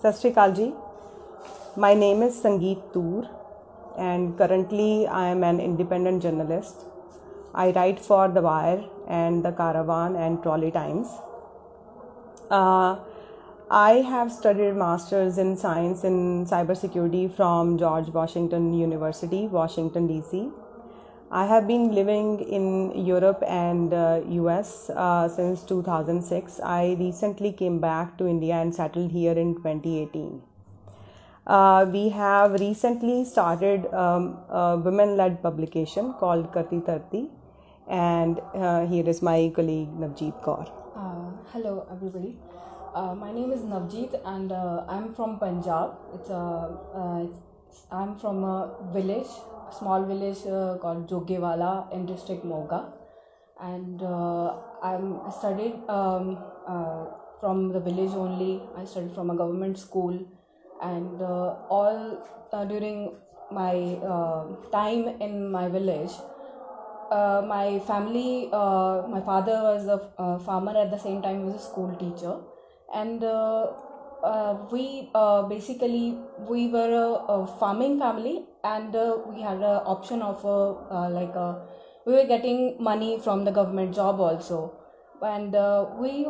Sat Shri Akal ji. My name is Sangeet Toor and currently I am an independent journalist. I write for The Wire and The Caravan and Trolley Times. I have studied Masters in Science in Cybersecurity from George Washington University, Washington DC. I have been living in Europe and US since 2006. I recently came back to India and settled here in 2018. We have recently started a women-led publication called Karti Tarti, and here is my colleague Navjeet Kaur. Hello everybody. My name is Navjeet and I'm from Punjab. I'm from a village, small village called Jogewala in district Moga, and I studied from the village only. I studied from a government school, and all during my time in my village, my family, my father was a farmer, at the same time he was a school teacher, and we basically we were a farming family, and we had an option of we were getting money from the government job also, and we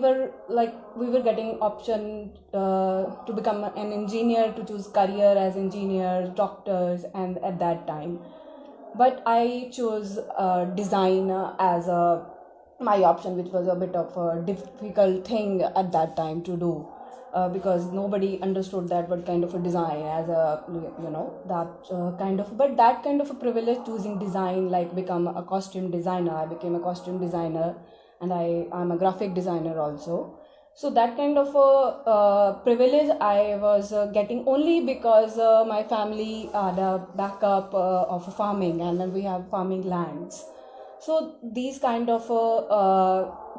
were getting option to become an engineer, to choose career as engineers, doctors, and at that time. But I chose design as my option, which was a bit of a difficult thing at that time to do, because nobody understood that what kind of a design as a but that kind of a privilege, choosing design, like become a costume designer. I became a costume designer, and I'm a graphic designer also. So that kind of a privilege I was getting only because my family had a backup of farming, and then we have farming lands. So these kind of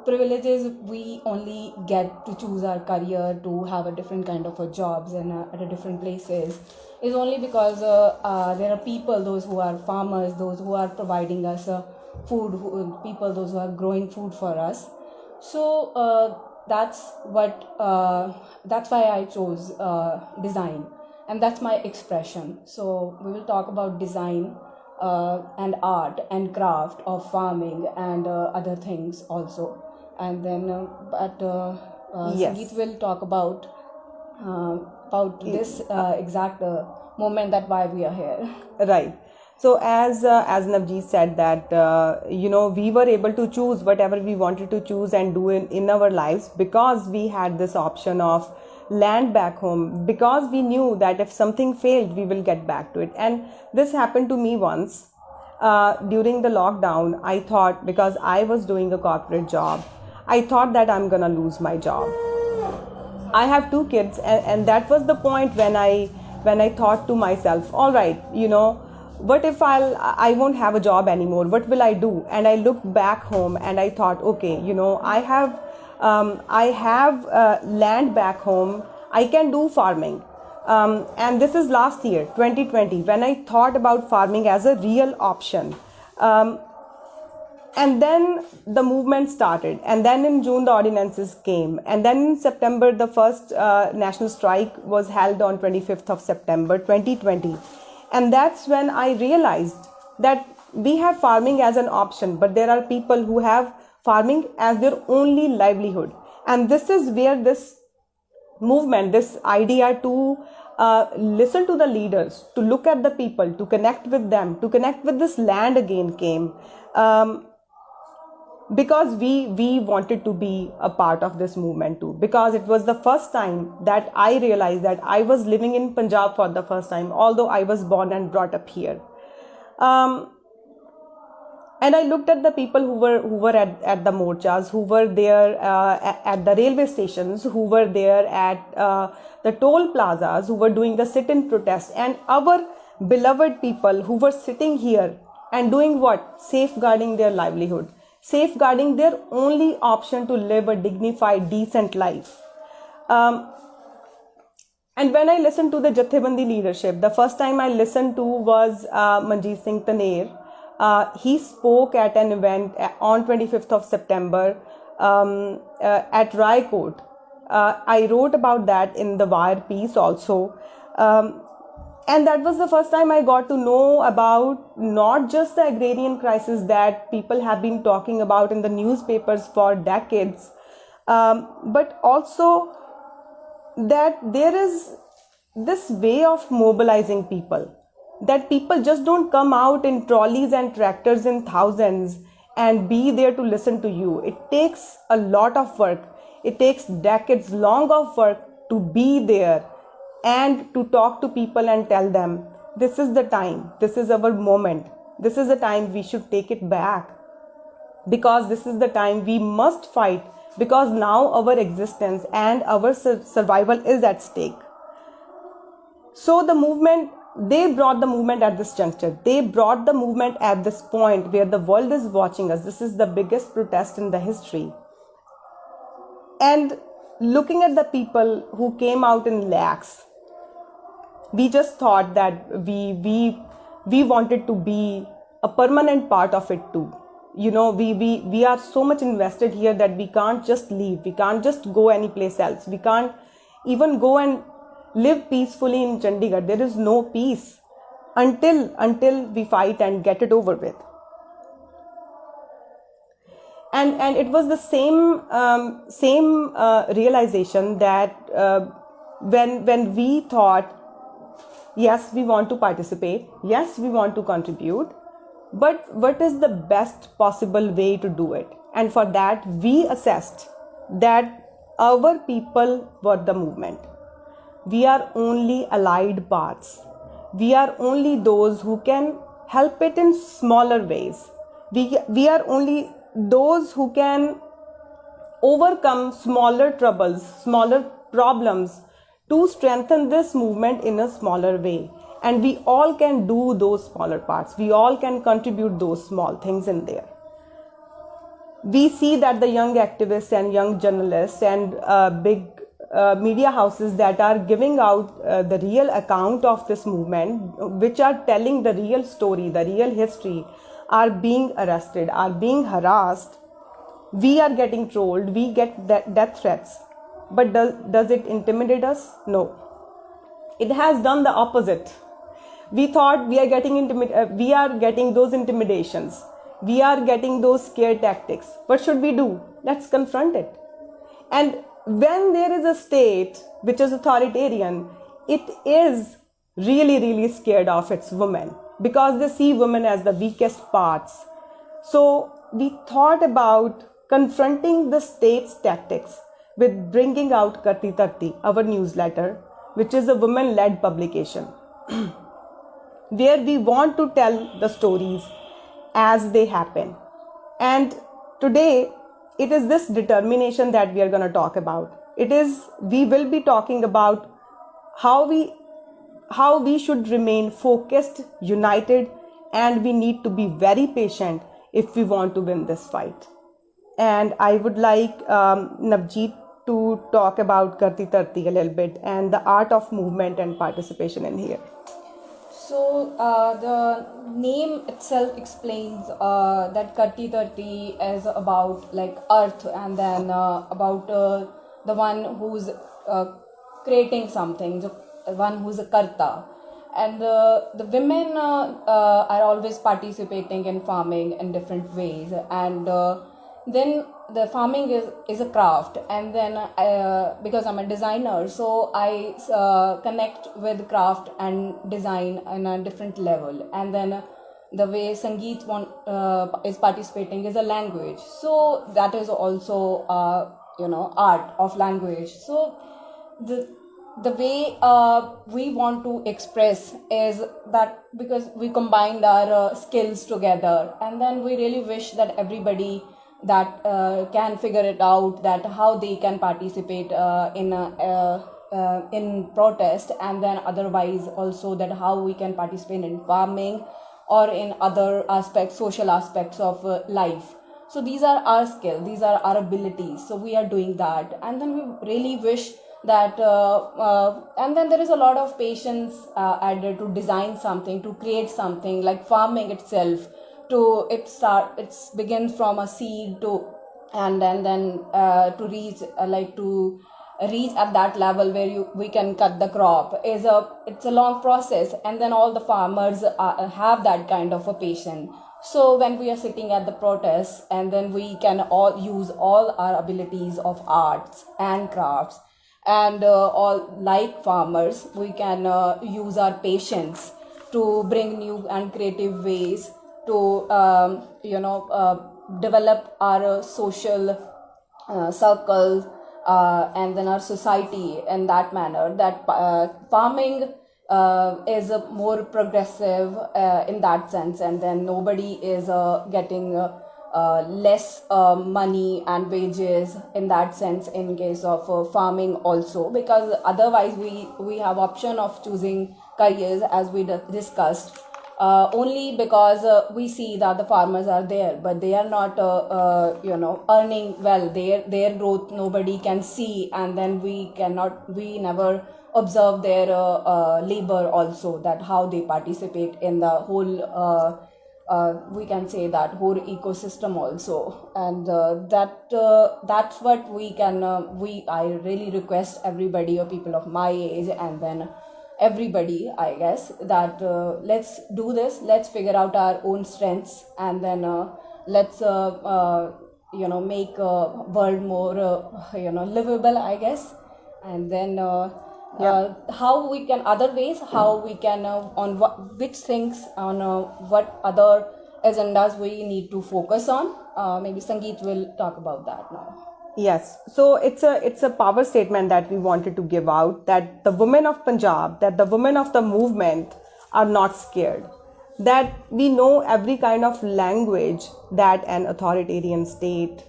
privileges we only get to choose our career, to have a different kind of jobs and at a different places, is only because there are people, those who are farmers, those who are providing us food, those who are growing food for us. So that's why I chose design, and that's my expression. So we will talk about design and art and craft of farming and other things also, and then Yes. Sangeet will talk about this exact moment, that why we are here. Right. So as Navjeet said that we were able to choose whatever we wanted to choose and do in our lives, because we had this option of land back home, because we knew that if something failed we will get back to it. And this happened to me once during the lockdown. I thought, because I was doing a corporate job, I thought that I'm gonna lose my job. I have two kids, and that was the point when I thought to myself, all right, what if I won't have a job anymore? What will I do? And I looked back home and I thought, okay, I have land back home. I can do farming. And this is last year, 2020, when I thought about farming as a real option. And then the movement started, and then in June the ordinances came, and then in September the first national strike was held on 25th of September 2020. And that's when I realized that we have farming as an option, but there are people who have farming as their only livelihood. And this is where this movement, this idea to listen to the leaders, to look at the people, to connect with them, to connect with this land again came. Because we wanted to be a part of this movement too, because it was the first time that I realized that I was living in Punjab for the first time, although I was born and brought up here. And I looked at the people who were at the morchas, who were there at the railway stations, who were there at the toll plazas, who were doing the sit-in protest, and our beloved people who were sitting here and doing what? Safeguarding their livelihood, safeguarding their only option to live a dignified, decent life. And when I listened to the Jathebandi leadership, the first time I listened to was Manjeet Singh Taner. He spoke at an event on 25th of September at Raikot. I wrote about that in the Wire piece also. And that was the first time I got to know about not just the agrarian crisis that people have been talking about in the newspapers for decades, but also that there is this way of mobilizing people, that people just don't come out in trolleys and tractors in thousands and be there to listen to you. It takes a lot of work. It takes decades long of work to be there and to talk to people and tell them, this is the time, this is our moment, this is the time we should take it back, because this is the time we must fight, because now our existence and our survival is at stake. So the movement, they brought the movement at this juncture. They brought the movement at this point where the world is watching us. This is the biggest protest in the history. And looking at the people who came out in lakhs, we just thought that we wanted to be a permanent part of it too. You know, we are so much invested here that we can't just leave. We can't just go anyplace else. We can't even go and live peacefully in Chandigarh. There is no peace until we fight and get it over with. And it was the same realization that when we thought, yes, we want to participate, yes, we want to contribute, but what is the best possible way to do it? And for that, we assessed that our people were the movement. We are only allied parts. We are only those who can help it in smaller ways. We are only those who can overcome smaller troubles, smaller problems, to strengthen this movement in a smaller way. And we all can do those smaller parts. We all can contribute those small things in there. We see that the young activists and young journalists and big media houses that are giving out the real account of this movement, which are telling the real story, the real history, are being arrested, are being harassed. We are getting trolled, we get death threats. But does it intimidate us? No. It has done the opposite. We thought we are getting those intimidations. We are getting those scare tactics. What should we do? Let's confront it. And when there is a state which is authoritarian, it is really scared of its women, because they see women as the weakest parts. So we thought about confronting the state's tactics with bringing out Karti Tarti, our newsletter, which is a women-led publication, where we want to tell the stories as they happen. And today, it is this determination that we are going to talk about. We will be talking about how we should remain focused, united, and we need to be very patient if we want to win this fight. And I would like Navjeet to talk about Karti Tarti a little bit and the art of movement and participation in here. So the name itself explains that Karti Tarti is about like earth, and then about the one who's creating something, the one who's a karta. And the women are always participating in farming in different ways, and then the farming is a craft. And then because I'm a designer, so I connect with craft and design on a different level. And then the way Sangeet is participating is a language, so that is also art of language. So the way we want to express is that because we combined our skills together, and then we really wish that everybody that can figure it out, that how they can participate in protest, and then otherwise also that how we can participate in farming or in other aspects, social aspects of life. So these are our skills, these are our abilities, so we are doing that. And then we really wish that and then there is a lot of patience added to design something, to create something like farming itself. It begins from a seed to, and then to reach reach at that level where we can cut the crop it's a long process, and then all the farmers have that kind of a patience. So when we are sitting at the protest, and then we can all use all our abilities of arts and crafts, and all like farmers, we can use our patience to bring new and creative ways to develop our social circle, and then our society in that manner, that farming is more progressive in that sense, and then nobody is getting less money and wages in that sense in case of farming also, because otherwise we have option of choosing careers as we discussed, only because we see that the farmers are there, but they are not earning well. Their growth nobody can see, and then we never observe their labor also, that how they participate in the whole we can say that whole ecosystem also. And that's what we can I really request everybody or people of my age, and then everybody, I guess, that let's do this, let's figure out our own strengths, and then let's make a world more livable, I guess. And then how we can, other ways how we can on which things, on what other agendas we need to focus on. Maybe Sangeet will talk about that now. Yes, so it's a power statement that we wanted to give out, that the women of Punjab, that the women of the movement are not scared, that we know every kind of language that an authoritarian state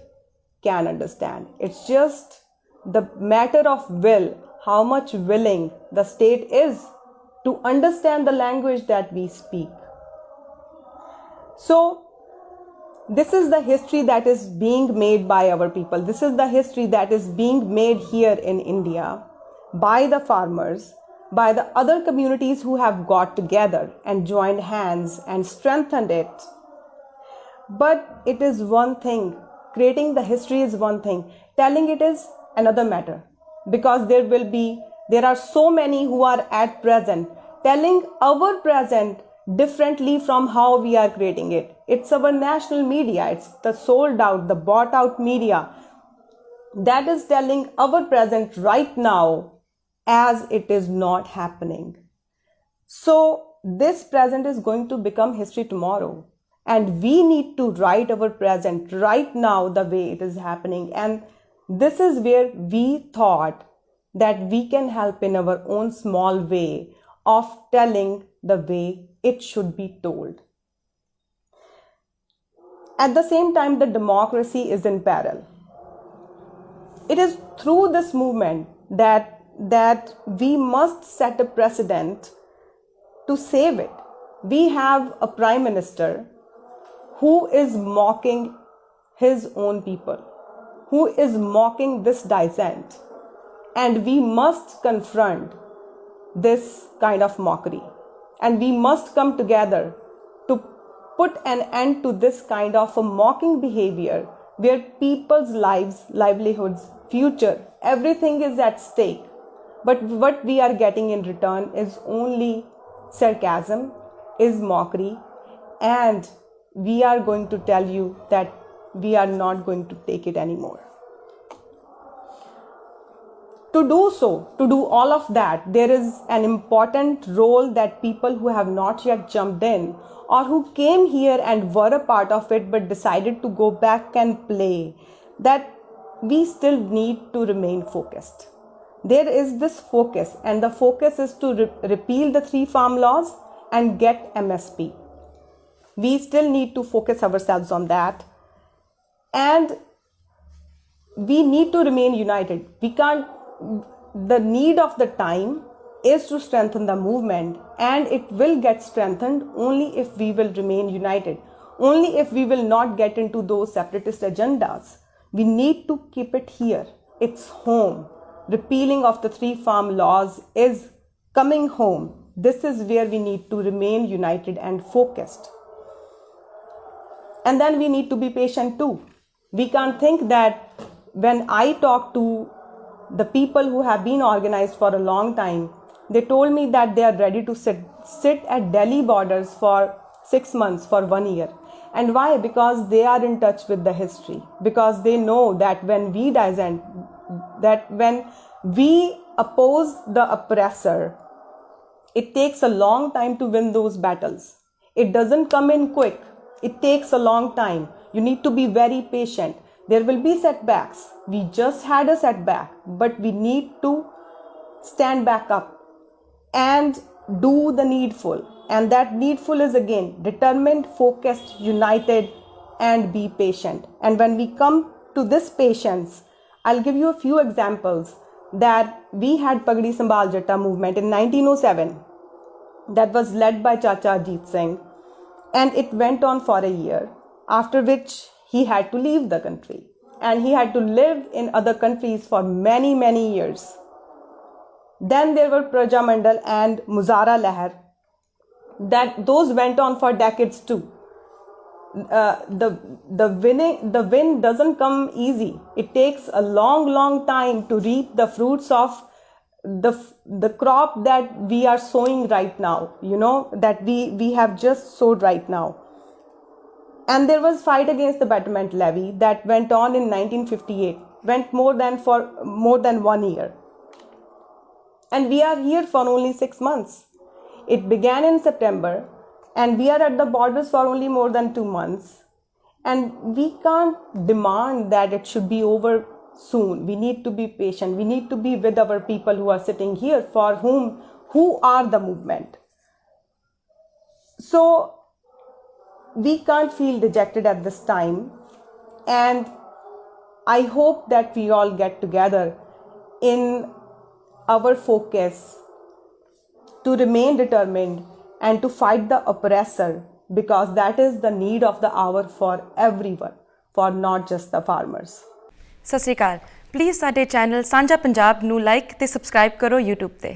can understand. It's just the matter of will, how much willing the state is to understand the language that we speak. So this is the history that is being made by our people. This is the history that is being made here in India by the farmers, by the other communities who have got together and joined hands and strengthened it. But it is one thing. Creating the history is one thing. Telling it is another matter. Because there are so many who are at present telling our present differently from how we are creating it. It's our national media, it's the sold out, the bought out media that is telling our present right now as it is not happening. So this present is going to become history tomorrow, and we need to write our present right now the way it is happening. And this is where we thought that we can help in our own small way of telling the way it should be told. At the same time, the democracy is in peril. It is through this movement that we must set a precedent to save it. We have a prime minister who is mocking his own people, who is mocking this dissent, and we must confront this kind of mockery, and we must come together to put an end to this kind of a mocking behavior where people's lives, livelihoods, future, everything is at stake. But what we are getting in return is only sarcasm, is mockery, and we are going to tell you that we are not going to take it anymore. To do so, to do all of that, there is an important role that people who have not yet jumped in or who came here and were a part of it but decided to go back and play, that we still need to remain focused. There is this focus, and the focus is to repeal the 3 farm laws and get MSP. We still need to focus ourselves on that, and we need to remain united. The need of the time is to strengthen the movement, and it will get strengthened only if we will remain united, only if we will not get into those separatist agendas. We need to keep it here. It's home. Repealing of the 3 farm laws is coming home. This is where we need to remain united and focused. And then we need to be patient too. We can't think that when I talk to the people who have been organized for a long time, they told me that they are ready to sit at Delhi borders for 6 months, for 1 year. And why? Because they are in touch with the history, because they know that when we dissent, that when we oppose the oppressor, it takes a long time to win those battles. It doesn't come in quick. It takes a long time. You need to be very patient. There will be setbacks. We just had a setback, but we need to stand back up and do the needful. And that needful is again determined, focused, united, and be patient. And when we come to this patience, I'll give you a few examples that we had Pagdi Sambhal Jatta movement in 1907 that was led by Chacha Ajit Singh, and it went on for a year, after which he had to leave the country and he had to live in other countries for many, many years. Then there were Praja Mandal and Muzara Lahar, that those went on for decades too. The win doesn't come easy. It takes a long time to reap the fruits of the crop that we are sowing right now, that we have just sowed right now. And there was fight against the betterment levy that went on in 1958, went more than 1 year. And we are here for only 6 months. It began in September, and we are at the borders for only more than 2 months. And we can't demand that it should be over soon. We need to be patient. We need to be with our people who are sitting here, for who are the movement. So we can't feel dejected at this time. And I hope that we all get together in our focus to remain determined and to fight the oppressor, because that is the need of the hour for everyone, for not just the farmers. ਸਤਿ ਸ਼੍ਰੀ ਅਕਾਲ। Please ਸਾਡੇ channel ਸਾਂਝਾ ਪੰਜਾਬ ਨੂੰ like ਤੇ subscribe ਕਰੋ YouTube ਤੇ।